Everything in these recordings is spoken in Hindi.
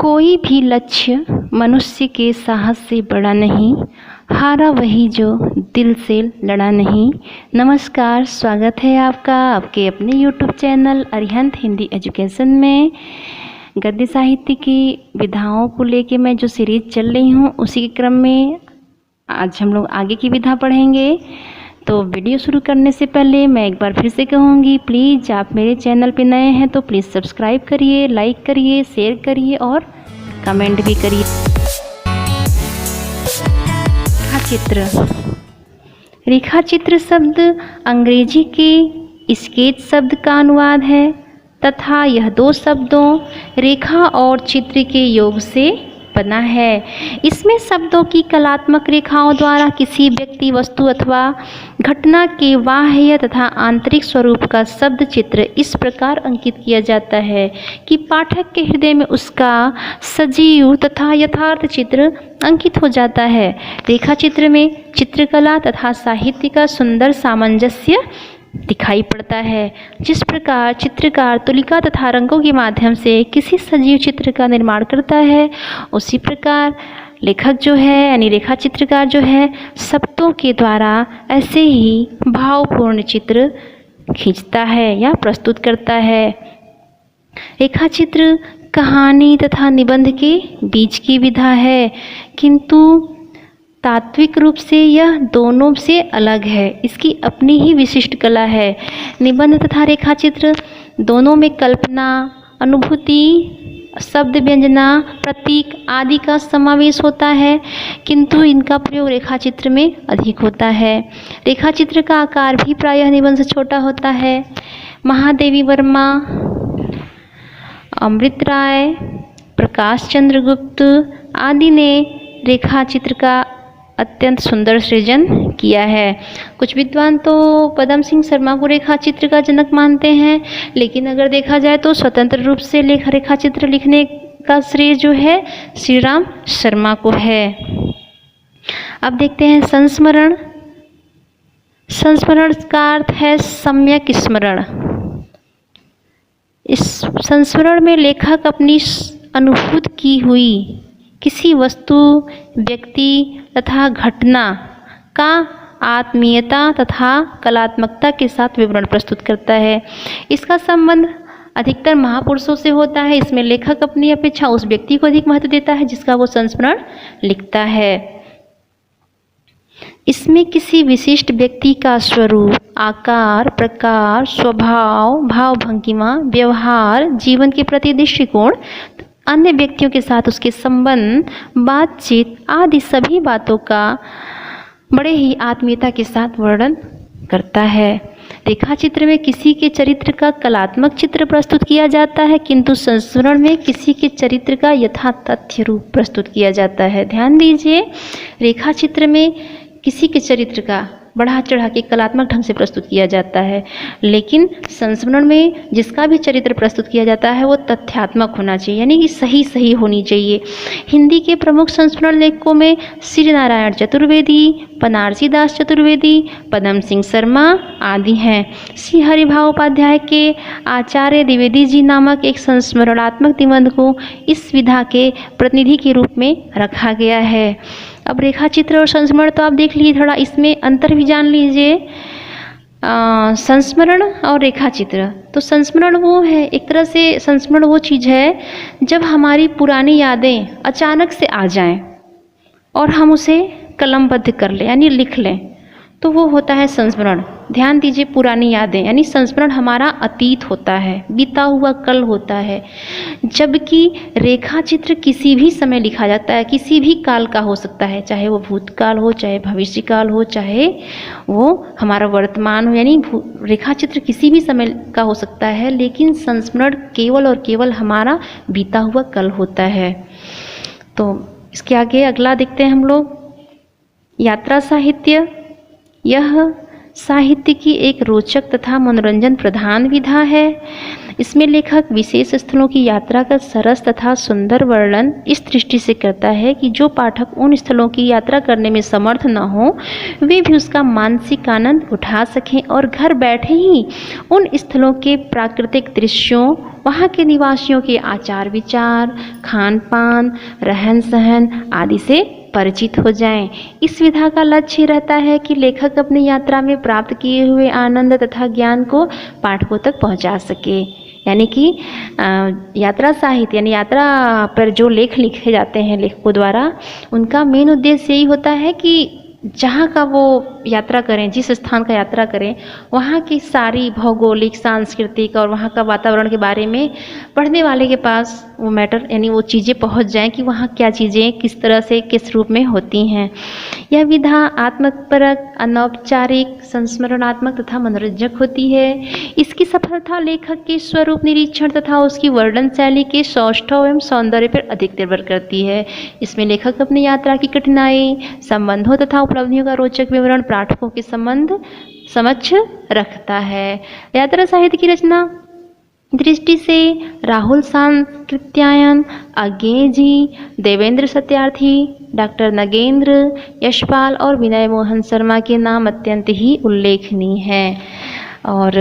कोई भी लक्ष्य मनुष्य के साहस से बड़ा नहीं, हारा वही जो दिल से लड़ा नहीं। नमस्कार, स्वागत है आपका आपके अपने YouTube channel Arihant Hindi education में। गद्य साहित्य की विधाओं को लेके मैं जो सीरीज चल रही हूँ उसी के क्रम में आज हम लोग आगे की विधा पढ़ेंगे। तो वीडियो शुरू करने से पहले मैं एक बार फिर से कहूँगी, प्लीज़ आप मेरे चैनल पे नए हैं तो प्लीज़ सब्सक्राइब करिए, लाइक करिए, शेयर करिए और कमेंट भी करिए। रेखाचित्र। रेखाचित्र शब्द अंग्रेजी के स्केच शब्द का अनुवाद है तथा यह दो शब्दों रेखा और चित्र के योग से बना है। इसमें शब्दों की कलात्मक रेखाओं द्वारा किसी व्यक्ति, वस्तु अथवा घटना के बाह्य तथा आंतरिक स्वरूप का शब्द चित्र इस प्रकार अंकित किया जाता है कि पाठक के हृदय में उसका सजीव तथा यथार्थ चित्र अंकित हो जाता है। रेखा चित्र में चित्रकला तथा साहित्य का सुंदर सामंजस्य दिखाई पड़ता है। जिस प्रकार चित्रकार तुलिका तथा रंगों के माध्यम से किसी सजीव चित्र का निर्माण करता है, उसी प्रकार लेखक जो है यानी रेखा चित्रकार जो है शब्दों के द्वारा ऐसे ही भावपूर्ण चित्र खींचता है या प्रस्तुत करता है। रेखा चित्र कहानी तथा निबंध के बीच की विधा है, किंतु तात्विक रूप से यह दोनों से अलग है। इसकी अपनी ही विशिष्ट कला है। निबंध तथा रेखाचित्र दोनों में कल्पना, अनुभूति, शब्द व्यंजना, प्रतीक आदि का समावेश होता है, किंतु इनका प्रयोग रेखाचित्र में अधिक होता है। रेखाचित्र का आकार भी प्रायः निबंध से छोटा होता है। महादेवी वर्मा, अमृत राय, प्रकाश चंद्र गुप्त आदि ने रेखाचित्र का अत्यंत सुंदर सृजन किया है। कुछ विद्वान तो पदम सिंह शर्मा को रेखाचित्र का जनक मानते हैं, लेकिन अगर देखा जाए तो स्वतंत्र रूप से रेखाचित्र लिखने का श्रेय जो है श्री राम शर्मा को है। अब देखते हैं संस्मरण। संस्मरण का अर्थ है सम्यक स्मरण। इस संस्मरण में लेखक अपनी अनुभूत की हुई किसी वस्तु, व्यक्ति तथा घटना का आत्मीयता तथा कलात्मकता के साथ विवरण प्रस्तुत करता है। इसका संबंध अधिकतर महापुरुषों से होता है। इसमें लेखक अपनी अपेक्षा उस व्यक्ति को अधिक महत्व देता है जिसका वो संस्मरण लिखता है। इसमें किसी विशिष्ट व्यक्ति का स्वरूप, आकार, प्रकार, स्वभाव, भावभंगिमा, व्यवहार, जीवन के प्रति दृष्टिकोण, अन्य व्यक्तियों के साथ उसके संबंध, बातचीत आदि सभी बातों का बड़े ही आत्मीयता के साथ वर्णन करता है। रेखाचित्र में किसी के चरित्र का कलात्मक चित्र प्रस्तुत किया जाता है, किंतु संस्मरण में किसी के चरित्र का यथातथ्य रूप प्रस्तुत किया जाता है। ध्यान दीजिए, रेखाचित्र में किसी के चरित्र का बढ़ा चढ़ा के कलात्मक ढंग से प्रस्तुत किया जाता है, लेकिन संस्मरण में जिसका भी चरित्र प्रस्तुत किया जाता है वो तथ्यात्मक होना चाहिए, यानी कि सही होनी चाहिए। हिंदी के प्रमुख संस्मरण लेखकों में श्री नारायण चतुर्वेदी, बनारसी दास चतुर्वेदी, पदम सिंह शर्मा आदि हैं। श्री हरिभाव उपाध्याय के आचार्य द्विवेदी जी नामक एक संस्मरणात्मक निबंध को इस विधा के प्रतिनिधि के रूप में रखा गया है। अब रेखाचित्र और संस्मरण तो आप देख लीजिए, थोड़ा इसमें अंतर भी जान लीजिए। संस्मरण और रेखाचित्र, तो संस्मरण वो है, एक तरह से संस्मरण वो चीज़ है जब हमारी पुरानी यादें अचानक से आ जाएं और हम उसे कलमबद्ध कर लें यानी लिख लें, तो वो होता है संस्मरण। ध्यान दीजिए, पुरानी यादें यानी संस्मरण हमारा अतीत होता है, बीता हुआ कल होता है, जबकि रेखाचित्र किसी भी समय लिखा जाता है, किसी भी काल का हो सकता है, चाहे वो भूतकाल हो, चाहे भविष्यकाल हो, चाहे वो हमारा वर्तमान हो, यानी रेखाचित्र किसी भी समय का हो सकता है, लेकिन संस्मरण केवल और केवल हमारा बीता हुआ कल होता है। तो इसके आगे अगला देखते हैं हम लोग, यात्रा साहित्य। यह साहित्य की एक रोचक तथा मनोरंजन प्रधान विधा है। इसमें लेखक विशेष स्थलों की यात्रा का सरस तथा सुंदर वर्णन इस दृष्टि से करता है कि जो पाठक उन स्थलों की यात्रा करने में समर्थ न हो वे भी उसका मानसिक आनंद उठा सकें और घर बैठे ही उन स्थलों के प्राकृतिक दृश्यों, वहाँ के निवासियों के आचार विचार, खान पान, रहन सहन आदि से परिचित हो जाएं। इस विधा का लक्ष्य रहता है कि लेखक अपनी यात्रा में प्राप्त किए हुए आनंद तथा ज्ञान को पाठकों तक पहुंचा सके। यानी कि यात्रा साहित्य यानी यात्रा पर जो लेख लिखे जाते हैं लेखकों द्वारा, उनका मेन उद्देश्य यही होता है कि जहाँ का वो यात्रा करें, जिस स्थान का यात्रा करें, वहाँ की सारी भौगोलिक, सांस्कृतिक और वहाँ का वातावरण के बारे में पढ़ने वाले के पास वो मैटर यानी वो चीज़ें पहुँच जाएं कि वहाँ क्या चीज़ें किस तरह से किस रूप में होती हैं। यह विधा आत्मपरक, अनौपचारिक, संस्मरणात्मक तथा मनोरंजक होती है। इसकी सफलता लेखक के स्वरूप निरीक्षण तथा उसकी वर्णन शैली के सौष्ठव एवं सौंदर्य पर अधिक निर्भर करती है। इसमें लेखक अपनी यात्रा की कठिनाई, संबंधों तथा उपलब्धियों का रोचक विवरण पाठकों के समक्ष रखता है। यात्रा साहित्य की रचना दृष्टि से राहुल सांकृत्यायन, अज्ञेय जी, देवेंद्र सत्यार्थी, डॉक्टर नगेंद्र, यशपाल और विनय मोहन शर्मा के नाम अत्यंत ही उल्लेखनीय हैं। और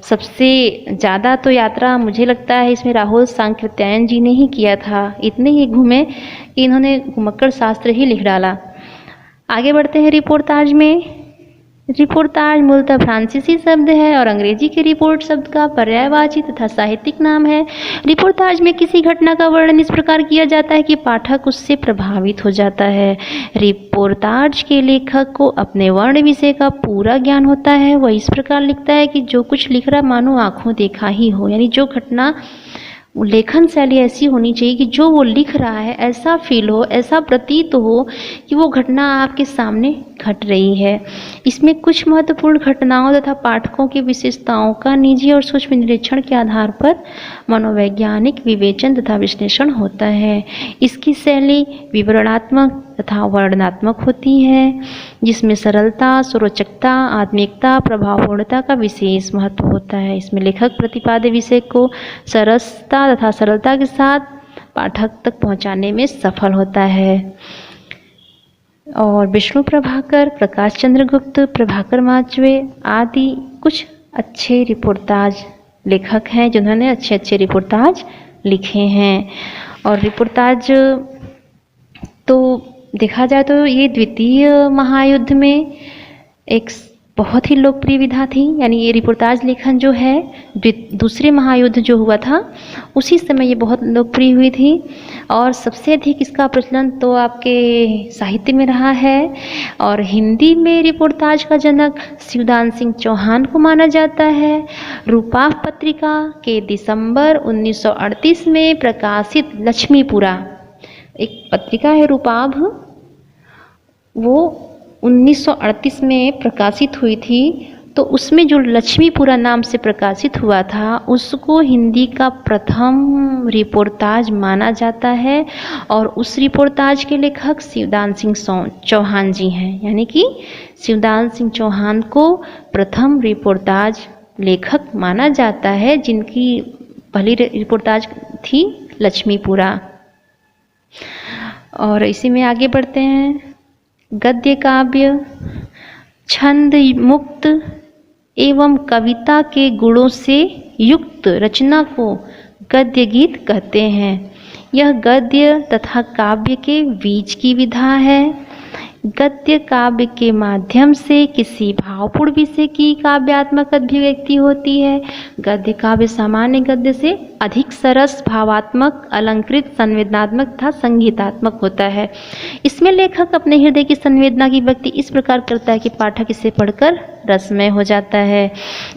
सबसे ज़्यादा तो यात्रा मुझे लगता है इसमें राहुल सांकृत्यायन जी ने ही किया था। इतने ही घूमे कि इन्होंने घुमक्कड़ शास्त्र ही लिख डाला। आगे बढ़ते हैं रिपोर्टाज में। रिपोर्टाज मूलतः फ्रांसीसी शब्द है और अंग्रेजी के रिपोर्ट शब्द का पर्यायवाची तथा साहित्यिक नाम है। रिपोर्टाज में किसी घटना का वर्णन इस प्रकार किया जाता है कि पाठक उससे प्रभावित हो जाता है। रिपोर्टाज के लेखक को अपने वर्ण विषय का पूरा ज्ञान होता है। वह इस प्रकार लिखता है कि जो कुछ लिख रहा मानो आंखों देखा ही हो, यानी जो घटना लेखन शैली ऐसी होनी चाहिए कि जो वो लिख रहा है ऐसा फील हो, ऐसा प्रतीत हो कि वो घटना आपके सामने घट रही है। इसमें कुछ महत्वपूर्ण घटनाओं तथा पाठकों की विशेषताओं का निजी और सूक्ष्म निरीक्षण के आधार पर मनोवैज्ञानिक विवेचन तथा विश्लेषण होता है। इसकी शैली विवरणात्मक तथा वर्णनात्मक होती है, जिसमें सरलता, सुरोचकता, आत्मीयता, प्रभावपूर्णता का विशेष महत्व होता है। इसमें लेखक प्रतिपाद्य विषय को सरसता तथा सरलता के साथ पाठक तक पहुंचाने में सफल होता है। और विष्णु प्रभाकर, प्रकाश चंद्र गुप्त, प्रभाकर माचवे आदि कुछ अच्छे रिपोर्टाज लेखक हैं जिन्होंने अच्छे अच्छे रिपोर्टाज लिखे हैं। और रिपोर्टाज तो देखा जाए तो ये द्वितीय महायुद्ध में एक बहुत ही लोकप्रिय विधा थी। यानी ये रिपोर्टाज लेखन जो है दूसरे महायुद्ध जो हुआ था उसी समय ये बहुत लोकप्रिय हुई थी। और सबसे अधिक इसका प्रचलन तो आपके साहित्य में रहा है। और हिंदी में रिपोर्टाज का जनक शिवदान सिंह चौहान को माना जाता है। रूपाभ पत्रिका के दिसंबर 1938 में प्रकाशित लक्ष्मीपुरा एक पत्रिका है रूपाभ, वो 1938 में प्रकाशित हुई थी। तो उसमें जो लक्ष्मीपुरा नाम से प्रकाशित हुआ था उसको हिंदी का प्रथम रिपोर्टाज माना जाता है। और उस रिपोर्टाज के लेखक शिवदान सिंह चौहान जी हैं। यानी कि शिवदान सिंह चौहान को प्रथम रिपोर्टाज लेखक माना जाता है, जिनकी पहली रिपोर्टाज थी लक्ष्मीपुरा। और इसी में आगे बढ़ते हैं। गद्य काव्य छंद मुक्त एवं कविता के गुणों से युक्त रचना को गद्य गीत कहते हैं। यह गद्य तथा काव्य के बीच की विधा है। गद्य काव्य के माध्यम से किसी भावपूर्ण विषय की काव्यात्मक अभिव्यक्ति होती है। गद्य काव्य सामान्य गद्य से अधिक सरस, भावात्मक, अलंकृत, संवेदनात्मक तथा संगीतात्मक होता है। इसमें लेखक अपने हृदय की संवेदना की व्यक्ति इस प्रकार करता है कि पाठक इसे पढ़कर रसमय हो जाता है।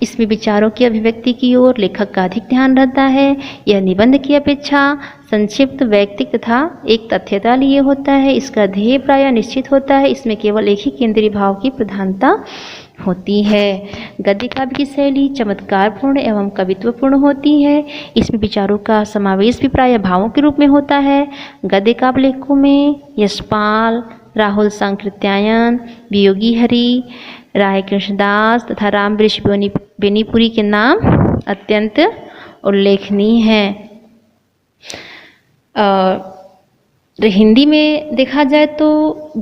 इसमें विचारों की अभिव्यक्ति की ओर लेखक का अधिक ध्यान रहता है। यह निबंध की अपेक्षा संक्षिप्त, वैयक्तिक तथा एक तथ्यता लिए होता है। इसका ध्येय प्रायः निश्चित होता है। इसमें केवल एक ही केंद्रीय भाव की प्रधानता होती है। गद्य काव्य की शैली चमत्कारपूर्ण एवं कवित्वपूर्ण होती है। इसमें विचारों का समावेश भी प्रायः भावों के रूप में होता है। गद्य काव्य लेखकों में यशपाल, राहुल सांकृत्यायन, वियोगी हरि, राय कृष्णदास तथा रामवृक्ष बेनीपुरी के नाम अत्यंत उल्लेखनीय हैं। हिंदी में देखा जाए तो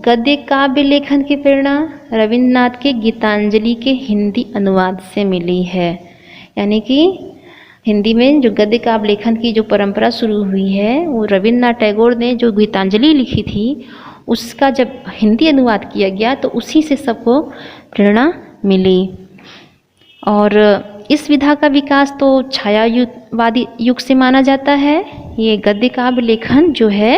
गद्य काव्य लेखन की प्रेरणा रविन्द्रनाथ के गीतांजलि के हिंदी अनुवाद से मिली है। यानी कि हिंदी में जो गद्य काव्य लेखन की जो परंपरा शुरू हुई है वो रविन्द्रनाथ टैगोर ने जो गीतांजलि लिखी थी उसका जब हिंदी अनुवाद किया गया तो उसी से सबको प्रेरणा मिली। और इस विधा का विकास तो छायावादी युग से माना जाता है। ये गद्य काव्य लेखन जो है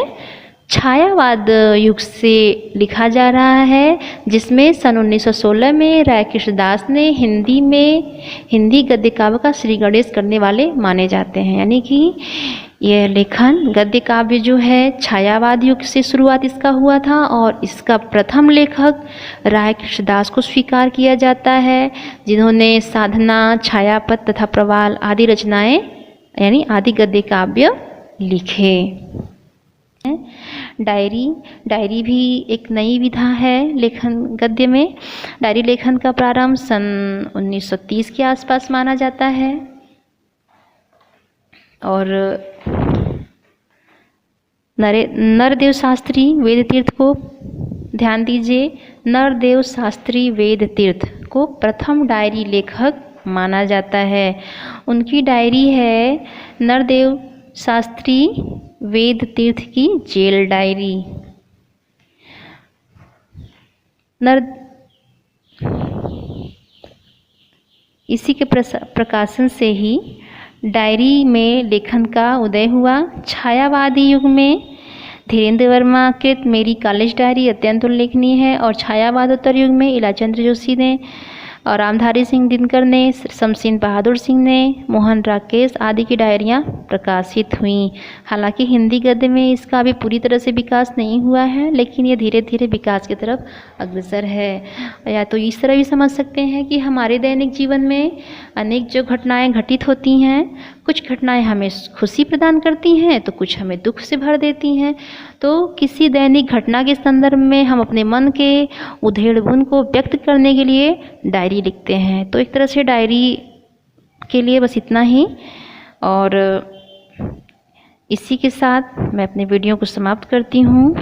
छायावाद युग से लिखा जा रहा है, जिसमें सन 1916 में राय कृष्णदास ने हिंदी गद्य काव्य का श्री गणेश करने वाले माने जाते हैं। यानी कि यह लेखन गद्य काव्य जो है छायावाद युग से शुरुआत इसका हुआ था और इसका प्रथम लेखक राय कृष्णदास को स्वीकार किया जाता है, जिन्होंने साधना, छायापद तथा प्रवाल आदि रचनाएं यानी आदि गद्य काव्य लिखे। डायरी भी एक नई विधा है लेखन गद्य में। डायरी लेखन का प्रारंभ सन 1930 के आसपास माना जाता है। और नरदेव शास्त्री वेदतीर्थ को ध्यान दीजिए, नरदेव शास्त्री वेदतीर्थ को प्रथम डायरी लेखक माना जाता है। उनकी डायरी है नरदेव शास्त्री वेदतीर्थ की जेल डायरी। इसी के प्रकाशन से ही डायरी में लेखन का उदय हुआ। छायावादी युग में धीरेन्द्र वर्मा कृत मेरी कॉलेज डायरी अत्यंत उल्लेखनीय है और छायावादोत्तर युग में इलाचंद्र जोशी ने और रामधारी सिंह दिनकर ने, शमशीन बहादुर सिंह ने, मोहन राकेश आदि की डायरियाँ प्रकाशित हुईं। हालांकि हिंदी गद्य में इसका अभी पूरी तरह से विकास नहीं हुआ है, लेकिन ये धीरे धीरे विकास की तरफ अग्रसर है। या तो इस तरह भी समझ सकते हैं कि हमारे दैनिक जीवन में अनेक जो घटनाएं घटित होती हैं, कुछ घटनाएं हमें खुशी प्रदान करती हैं तो कुछ हमें दुख से भर देती हैं। तो किसी दैनिक घटना के संदर्भ में हम अपने मन के उधेड़-बुन को व्यक्त करने के लिए डायरी लिखते हैं। तो एक तरह से डायरी के लिए बस इतना ही। और इसी के साथ मैं अपने वीडियो को समाप्त करती हूँ।